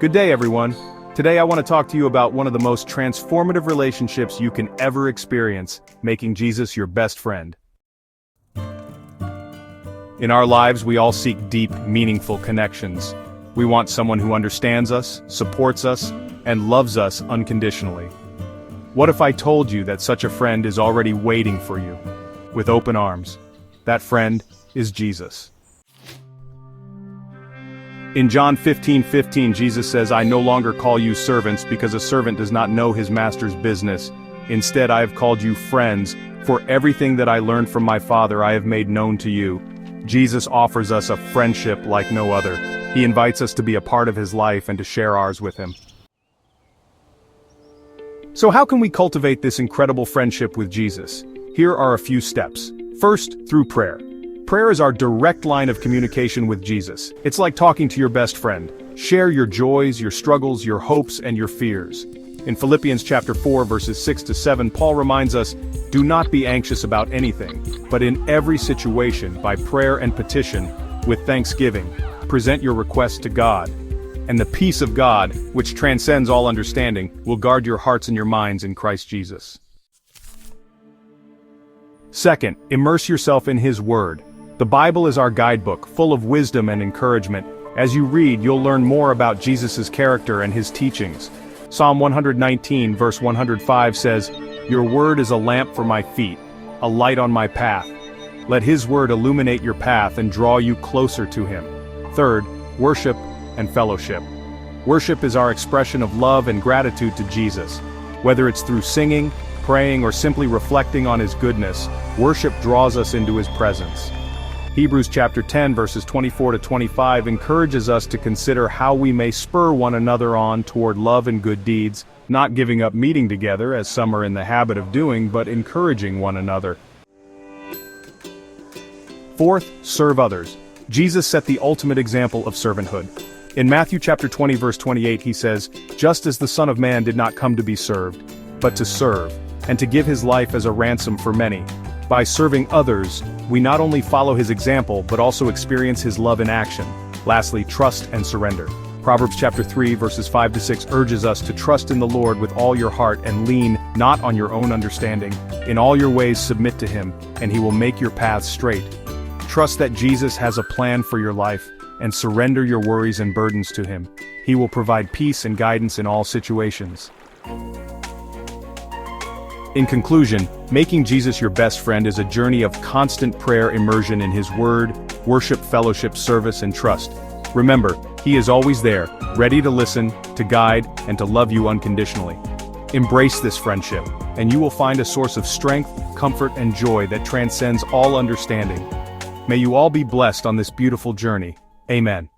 Good day, everyone. Today I want to talk to you about one of the most transformative relationships you can ever experience, making Jesus your best friend. In our lives, we all seek deep, meaningful connections. We want someone who understands us, supports us, and loves us unconditionally. What if I told you that such a friend is already waiting for you, with open arms? That friend is Jesus. In John 15:15, Jesus says, "I no longer call you servants because a servant does not know his master's business. Instead, I have called you friends, for everything that I learned from my Father I have made known to you." Jesus offers us a friendship like no other. He invites us to be a part of his life and to share ours with him. So how can we cultivate this incredible friendship with Jesus? Here are a few steps. First, through prayer. Prayer is our direct line of communication with Jesus. It's like talking to your best friend. Share your joys, your struggles, your hopes, and your fears. In Philippians chapter 4, verses 6-7, Paul reminds us, "Do not be anxious about anything, but in every situation, by prayer and petition, with thanksgiving, present your requests to God. And the peace of God, which transcends all understanding, will guard your hearts and your minds in Christ Jesus." Second, immerse yourself in His Word. The Bible is our guidebook, full of wisdom and encouragement. As you read, you'll learn more about Jesus' character and his teachings. Psalm 119, verse 105 says, "Your word is a lamp for my feet, a light on my path." Let His Word illuminate your path and draw you closer to Him. Third, worship and fellowship. Worship is our expression of love and gratitude to Jesus. Whether it's through singing, praying, or simply reflecting on His goodness, worship draws us into His presence. Hebrews chapter 10 verses 24-25 encourages us to consider how we may spur one another on toward love and good deeds, not giving up meeting together as some are in the habit of doing, but encouraging one another. Fourth, serve others. Jesus set the ultimate example of servanthood. In Matthew chapter 20 verse 28 he says, "Just as the Son of Man did not come to be served, but to serve, and to give his life as a ransom for many." By serving others, we not only follow his example, but also experience his love in action. Lastly, trust and surrender. Proverbs chapter 3 verses 5-6 urges us to trust in the Lord with all your heart and lean not on your own understanding. In all your ways submit to him, and he will make your paths straight. Trust that Jesus has a plan for your life, and surrender your worries and burdens to him. He will provide peace and guidance in all situations. In conclusion, making Jesus your best friend is a journey of constant prayer, immersion in His Word, worship, fellowship, service, and trust. Remember, He is always there, ready to listen, to guide, and to love you unconditionally. Embrace this friendship, and you will find a source of strength, comfort, and joy that transcends all understanding. May you all be blessed on this beautiful journey. Amen.